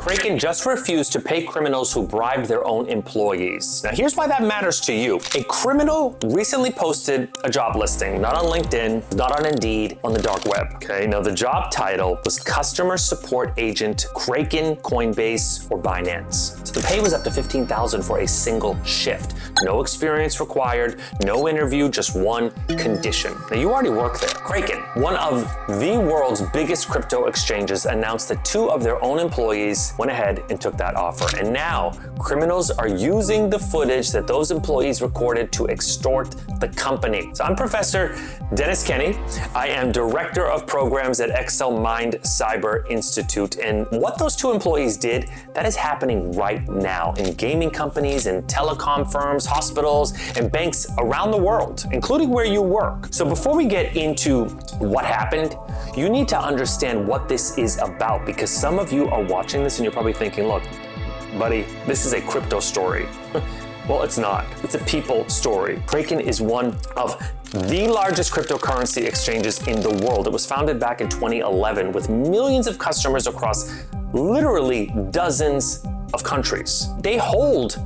Kraken just refused to pay criminals who bribed their own employees. Now here's why that matters to you. A criminal recently posted a job listing, not on LinkedIn, not on Indeed, on the dark web. Okay, now the job title was Customer Support Agent, Kraken, Coinbase, or Binance. So the pay was up to $15,000 for a single shift. No experience required, no interview, just one condition. Now you already work there. Kraken, one of the world's biggest crypto exchanges, announced that 2 of their own employees went ahead and took that offer. And now criminals are using the footage that those employees recorded to extort the company. So I'm Professor Dennis Kenny. I am Director of Programs at Excel Mind Cyber Institute. And what those 2 employees did, that is happening right now in gaming companies and telecom firms, hospitals, and banks around the world, including where you work. So before we get into what happened, you need to understand what this is about, because some of you are watching this and you're probably thinking, look, buddy, this is a crypto story. Well, it's not. It's a people story. Kraken is one of the largest cryptocurrency exchanges in the world. It was founded back in 2011 with millions of customers across literally dozens of countries. They hold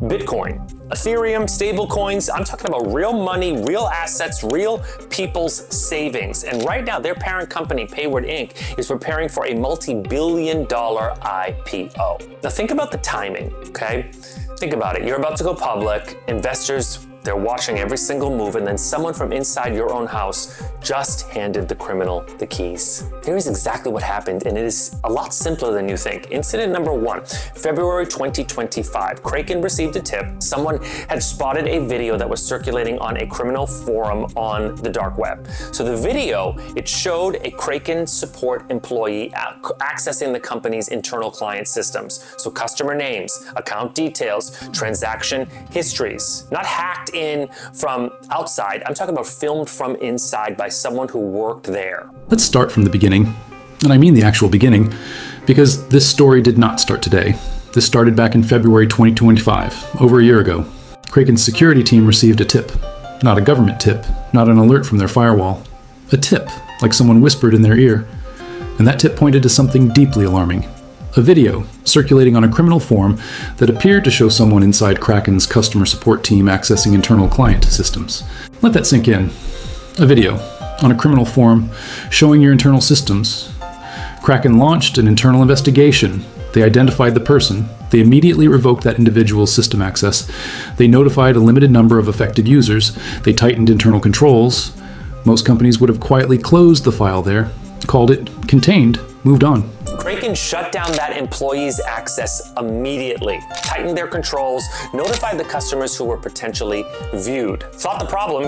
Bitcoin, Ethereum, stable coins. I'm talking about real money, real assets, real people's savings. And right now, their parent company, Payward Inc., is preparing for a multi-billion-dollar IPO. Now think about the timing, okay? Think about it. You're about to go public. Investors, they're watching every single move, and then someone from inside your own house just handed the criminal the keys. Here is exactly what happened, and it is a lot simpler than you think. Incident number 1, February 2025. Kraken received a tip. Someone had spotted a video that was circulating on a criminal forum on the dark web. So the video, it showed a Kraken support employee accessing the company's internal client systems. So customer names, account details, transaction histories, not hacked in from outside. I'm talking about filmed from inside by someone who worked there. Let's start from the beginning, and I mean the actual beginning, because this story did not start today. This started back in February 2025, over a year ago. Kraken's security team received a tip. Not a government tip, not an alert from their firewall. A tip, like someone whispered in their ear. And that tip pointed to something deeply alarming. A video circulating on a criminal forum that appeared to show someone inside Kraken's customer support team accessing internal client systems. Let that sink in. A video on a criminal forum showing your internal systems. Kraken launched an internal investigation. They identified the person. They immediately revoked that individual's system access. They notified a limited number of affected users. They tightened internal controls. Most companies would have quietly closed the file there, called it contained, moved on. Kraken shut down that employee's access immediately, tightened their controls, notified the customers who were potentially viewed. Thought the problem,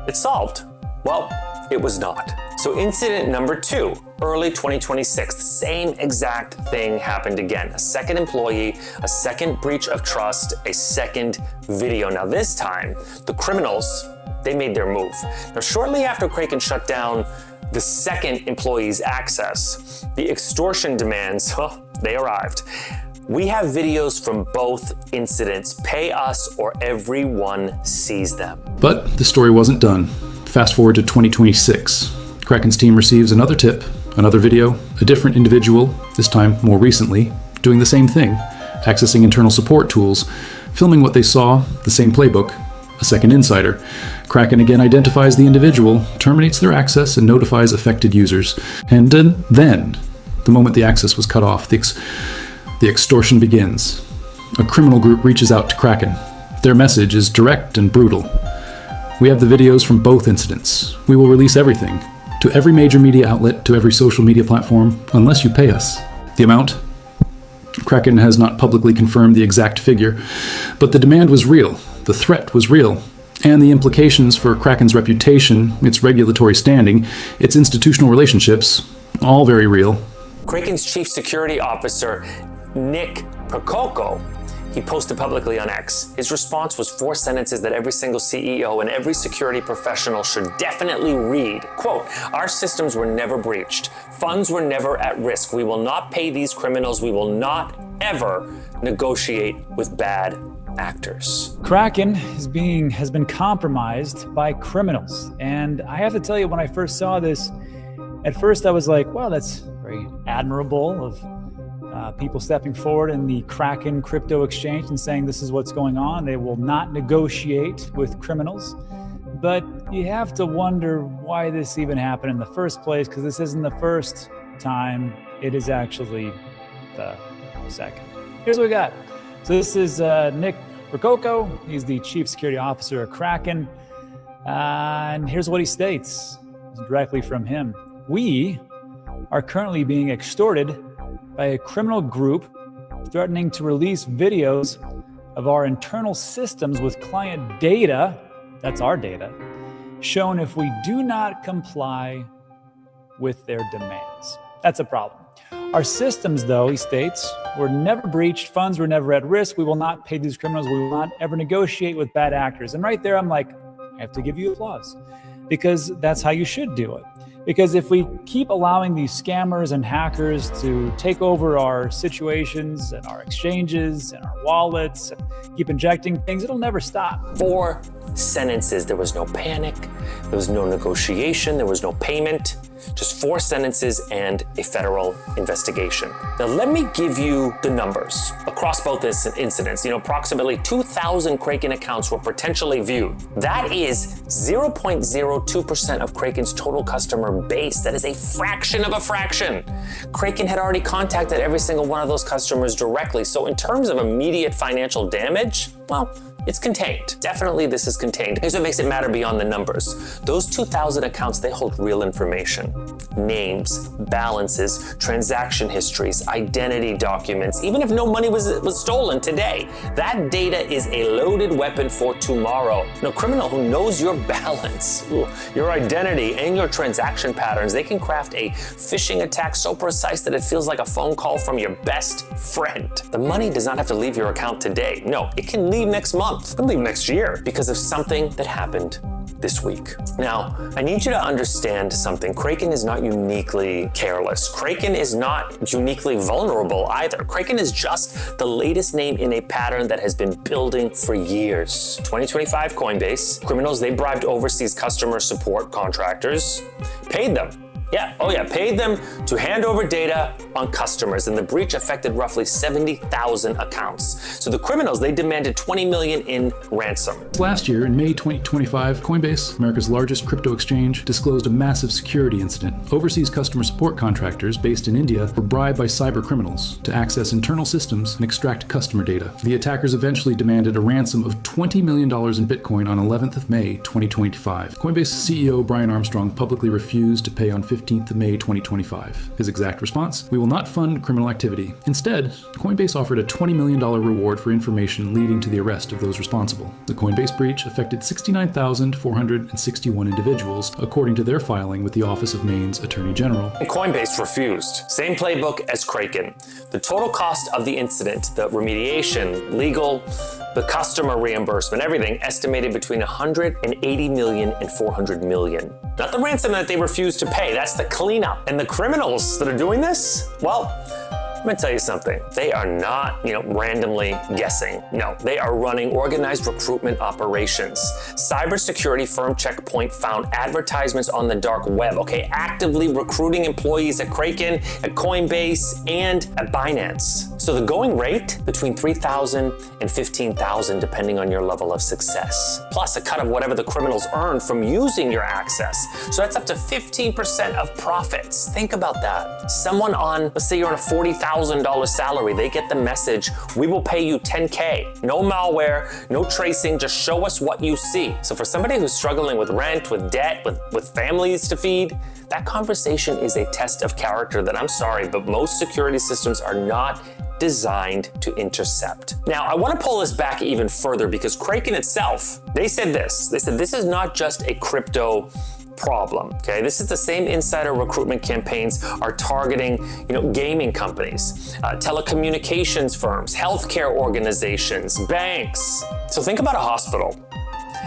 it's solved. Well, it was not. So incident number 2, early 2026, the same exact thing happened again. A second employee, a second breach of trust, a second video. Now this time, the criminals, they made their move. Now shortly after Kraken shut down the second employee's access, the extortion demands, they arrived. We have videos from both incidents. Pay us or everyone sees them. But the story wasn't done. Fast forward to 2026. Kraken's team receives another tip, another video, a different individual, this time more recently, doing the same thing, accessing internal support tools, filming what they saw, the same playbook. A second insider. Kraken again identifies the individual, terminates their access, and notifies affected users. And then, the moment the access was cut off, the extortion begins. A criminal group reaches out to Kraken. Their message is direct and brutal. We have the videos from both incidents. We will release everything, to every major media outlet, to every social media platform, unless you pay us. The amount? Kraken has not publicly confirmed the exact figure, but the demand was real. The threat was real, and the implications for Kraken's reputation, its regulatory standing, its institutional relationships, all very real. Kraken's chief security officer, Nick Percoco, he posted publicly on X. His response was 4 sentences that every single CEO and every security professional should definitely read. Quote, "Our systems were never breached. Funds were never at risk. We will not pay these criminals. We will not ever negotiate with bad actors." Kraken has been compromised by criminals. And I have to tell you, when I first saw this, at first I was like, wow, that's very admirable people stepping forward in the Kraken crypto exchange and saying this is what's going on. They will not negotiate with criminals. But you have to wonder why this even happened in the first place, because this isn't the first time. It is actually the second. Here's what we got. So this is Nick Rococo. He's the Chief Security Officer at Kraken. And here's what he states directly from him. We are currently being extorted by a criminal group threatening to release videos of our internal systems with client data, that's our data, shown if we do not comply with their demands. That's a problem. Our systems, though, he states, were never breached, funds were never at risk, we will not pay these criminals, we will not ever negotiate with bad actors. And right there, I'm like, I have to give you applause, because that's how you should do it. Because if we keep allowing these scammers and hackers to take over our situations and our exchanges and our wallets and keep injecting things, it'll never stop. 4 sentences. There was no panic. There was no negotiation. There was no payment. Just 4 sentences and a federal investigation. Now, let me give you the numbers across both incidents. Approximately 2,000 Kraken accounts were potentially viewed. That is 0.02% of Kraken's total customer base. That is a fraction of a fraction. Kraken had already contacted every single one of those customers directly. So in terms of immediate financial damage, well, it's contained. Definitely this is contained. Here's what makes it matter beyond the numbers. Those 2,000 accounts, they hold real information. Names, balances, transaction histories, identity documents. Even if no money was stolen today, that data is a loaded weapon for tomorrow. No criminal who knows your balance, your identity, and your transaction patterns, they can craft a phishing attack so precise that it feels like a phone call from your best friend. The money does not have to leave your account today. No, it can leave next month. It can leave next year because of something that happened this week. Now, I need you to understand something. Kraken is not uniquely careless. Kraken is not uniquely vulnerable either. Kraken is just the latest name in a pattern that has been building for years. 2025 Coinbase, criminals, they bribed overseas customer support contractors, paid them. Paid them to hand over data on customers, and the breach affected roughly 70,000 accounts. So the criminals, they demanded $20 million in ransom. Last year, in May 2025, Coinbase, America's largest crypto exchange, disclosed a massive security incident. Overseas customer support contractors based in India were bribed by cyber criminals to access internal systems and extract customer data. The attackers eventually demanded a ransom of $20 million in Bitcoin on 11th of May 2025. Coinbase CEO Brian Armstrong publicly refused to pay on 15th of May 2025. His exact response: "We will not fund criminal activity." Instead, Coinbase offered a $20 million reward for information leading to the arrest of those responsible. The Coinbase breach affected 69,461 individuals, according to their filing with the Office of Maine's Attorney General. And Coinbase refused. Same playbook as Kraken. The total cost of the incident, the remediation, legal, the customer reimbursement, everything estimated between $180 million and $400 million. Not the ransom that they refused to pay, that's the cleanup. And the criminals that are doing this, well, I'm gonna tell you something. They are not, randomly guessing. No, they are running organized recruitment operations. Cybersecurity firm Checkpoint found advertisements on the dark web, actively recruiting employees at Kraken, at Coinbase, and at Binance. So the going rate, between $3,000 and $15,000, depending on your level of success. Plus a cut of whatever the criminals earned from using your access. So that's up to 15% of profits. Think about that. Someone on, let's say you're on a $40,000 salary, they get the message, we will pay you $10K. No malware, no tracing, just show us what you see. So for somebody who's struggling with rent, with debt, with families to feed, that conversation is a test of character that, I'm sorry, but most security systems are not designed to intercept. Now, I want to pull this back even further because Kraken itself, they said this. They said this is not just a crypto problem. This is the same insider recruitment campaigns are targeting, gaming companies, telecommunications firms, healthcare organizations, banks. So think about a hospital.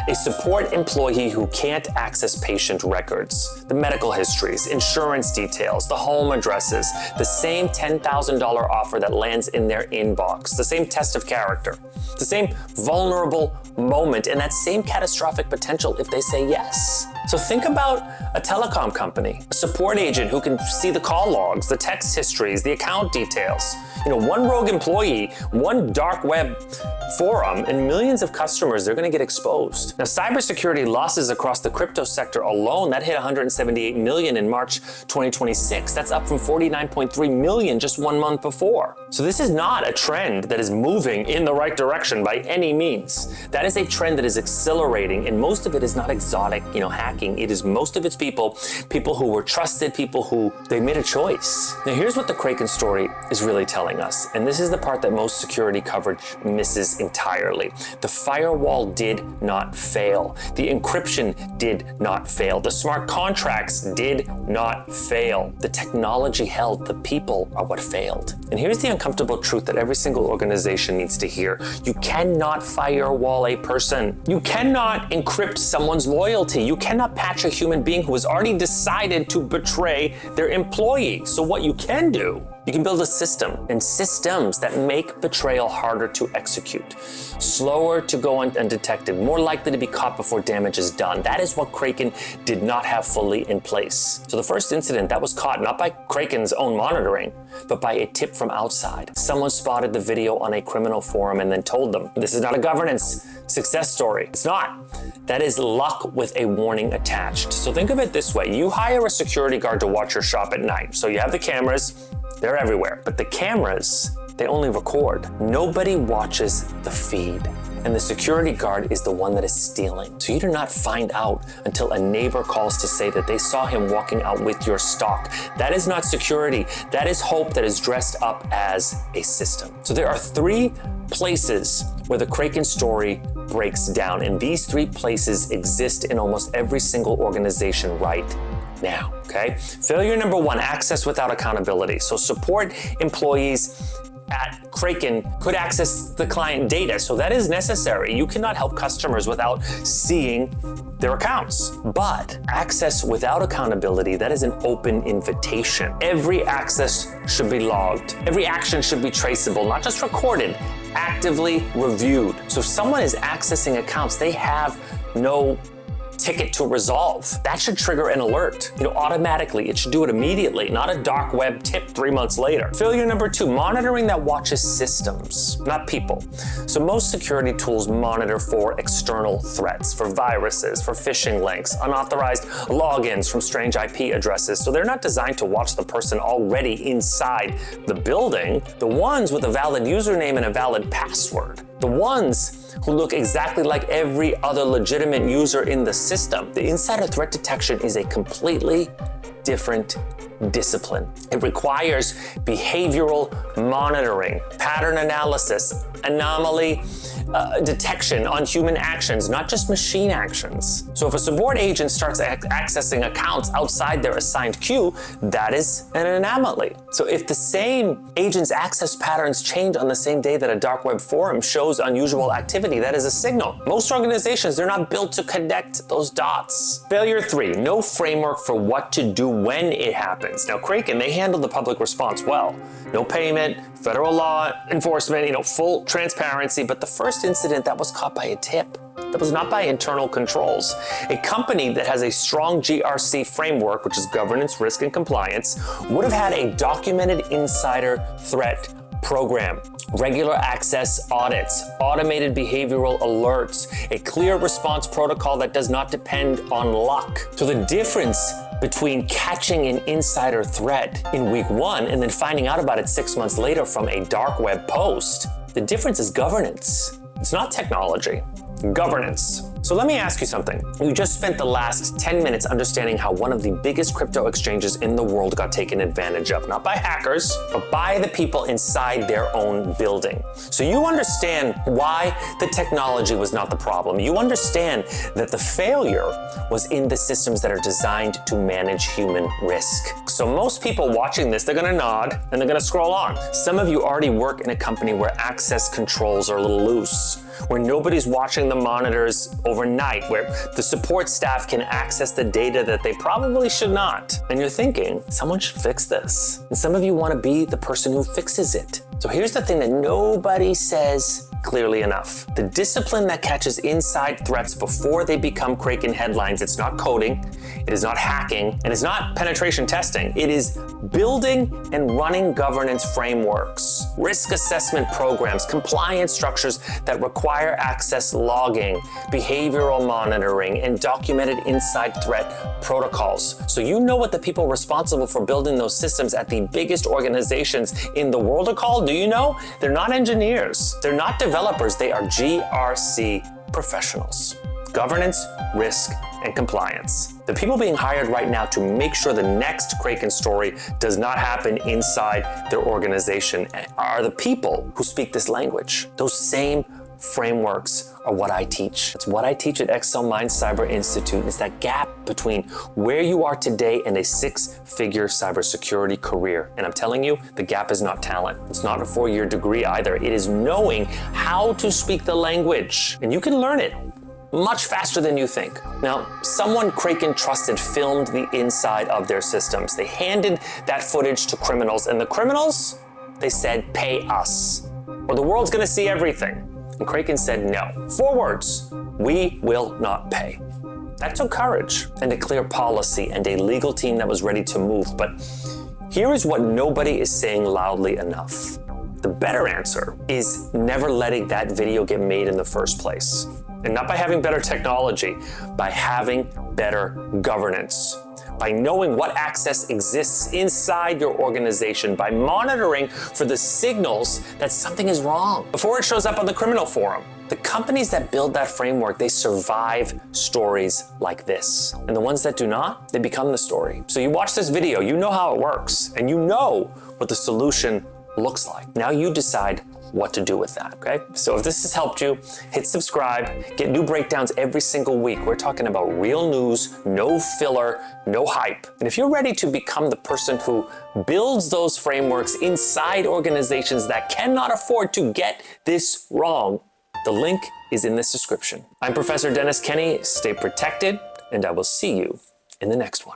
A support employee who can't access patient records, the medical histories, insurance details, the home addresses, the same $10,000 offer that lands in their inbox, the same test of character, the same vulnerable moment, and that same catastrophic potential if they say yes. So think about a telecom company, a support agent who can see the call logs, the text histories, the account details. One rogue employee, one dark web forum, and millions of customers, they're going to get exposed. Now, cybersecurity losses across the crypto sector alone, that hit 178 million in March 2026. That's up from 49.3 million just 1 month before. So this is not a trend that is moving in the right direction by any means. That is a trend that is accelerating, and most of it is not exotic, hacking. It is most of its people who were trusted, people who they made a choice. Now, here's what the Kraken story is really telling us, and this is the part that most security coverage misses entirely. The firewall did not fail. The encryption did not fail. The smart contracts did not fail. The technology held. The people are what failed. And here's the uncomfortable truth that every single organization needs to hear. You cannot firewall a person. You cannot encrypt someone's loyalty. You cannot patch a human being who has already decided to betray their employee. So what you can do, you can build a system and systems that make betrayal harder to execute, slower to go undetected, more likely to be caught before damage is done. That is what Kraken did not have fully in place. So the first incident that was caught not by Kraken's own monitoring, but by a tip from outside. Someone spotted the video on a criminal forum and then told them, this is not a governance success story. It's not. That is luck with a warning attached. So think of it this way. You hire a security guard to watch your shop at night. So you have the cameras, they're everywhere. But the cameras, they only record. Nobody watches the feed. And the security guard is the one that is stealing. So you do not find out until a neighbor calls to say that they saw him walking out with your stock. That is not security. That is hope that is dressed up as a system. So there are 3 places where the Kraken story breaks down. And these 3 places exist in almost every single organization right now, okay? Failure number 1, access without accountability. So support employees at Kraken could access the client data, so that is necessary. You cannot help customers without seeing their accounts. But access without accountability, that is an open invitation. Every access should be logged. Every action should be traceable, not just recorded, actively reviewed. So if someone is accessing accounts, they have no ticket to resolve. That should trigger an alert, automatically. It should do it immediately, not a dark web tip 3 months later. Failure number 2, monitoring that watches systems, not people. So most security tools monitor for external threats, for viruses, for phishing links, unauthorized logins from strange IP addresses. So they're not designed to watch the person already inside the building, the ones with a valid username and a valid password. The ones who look exactly like every other legitimate user in the system. The insider threat detection is a completely different discipline. It requires behavioral monitoring, pattern analysis, anomaly detection on human actions, not just machine actions. So if a support agent starts accessing accounts outside their assigned queue, that is an anomaly. So if the same agent's access patterns change on the same day that a dark web forum shows unusual activity, that is a signal. Most organizations, they're not built to connect those dots. Failure 3, no framework for what to do when it happens. Now Kraken, they handled the public response well. No payment, federal law enforcement, full transparency, but the first incident that was caught by a tip. That was not by internal controls. A company that has a strong GRC framework, which is governance, risk, and compliance, would have had a documented insider threat program, regular access audits, automated behavioral alerts, a clear response protocol that does not depend on luck. So the difference between catching an insider threat in week 1 and then finding out about it 6 months later from a dark web post, the difference is governance. It's not technology. Governance. So let me ask you something. You just spent the last 10 minutes understanding how one of the biggest crypto exchanges in the world got taken advantage of, not by hackers, but by the people inside their own building. So you understand why the technology was not the problem. You understand that the failure was in the systems that are designed to manage human risk. So most people watching this, they're gonna nod and they're gonna scroll on. Some of you already work in a company where access controls are a little loose, where nobody's watching the monitors over overnight, where the support staff can access the data that they probably should not. And you're thinking, someone should fix this. And some of you want to be the person who fixes it. So here's the thing that nobody says clearly enough. The discipline that catches inside threats before they become Kraken headlines, it's not coding, it is not hacking, and it's not penetration testing. It is building and running governance frameworks, risk assessment programs, compliance structures that require access logging, behavioral monitoring, and documented inside threat protocols. So you know what the people responsible for building those systems at the biggest organizations in the world are called? Do you know? They're not engineers. They're not developers. They are GRC professionals. Governance, risk, and compliance. The people being hired right now to make sure the next Kraken story does not happen inside their organization are the people who speak this language. Those same frameworks are what I teach. It's what I teach at Excel Mind Cyber Institute. It's that gap between where you are today and a six-figure cybersecurity career. And I'm telling you, the gap is not talent. It's not a 4-year degree either. It is knowing how to speak the language. And you can learn it much faster than you think. Now, someone Kraken trusted filmed the inside of their systems. They handed that footage to criminals, and the criminals, they said, pay us, or the world's gonna see everything. And Kraken said no. 4 words: we will not pay. That took courage and a clear policy and a legal team that was ready to move. But here is what nobody is saying loudly enough. The better answer is never letting that video get made in the first place. And not by having better technology, by having better governance. By knowing what access exists inside your organization, by monitoring for the signals that something is wrong before it shows up on the criminal forum. The companies that build that framework, they survive stories like this. And the ones that do not, they become the story. So you watch this video, you know how it works, and you know what the solution looks like. Now you decide what to do with that, okay? So if this has helped you, hit subscribe, get new breakdowns every single week. We're talking about real news, no filler, no hype. And if you're ready to become the person who builds those frameworks inside organizations that cannot afford to get this wrong, the link is in this description. I'm Professor Dennis Kenny. Stay protected, and I will see you in the next one.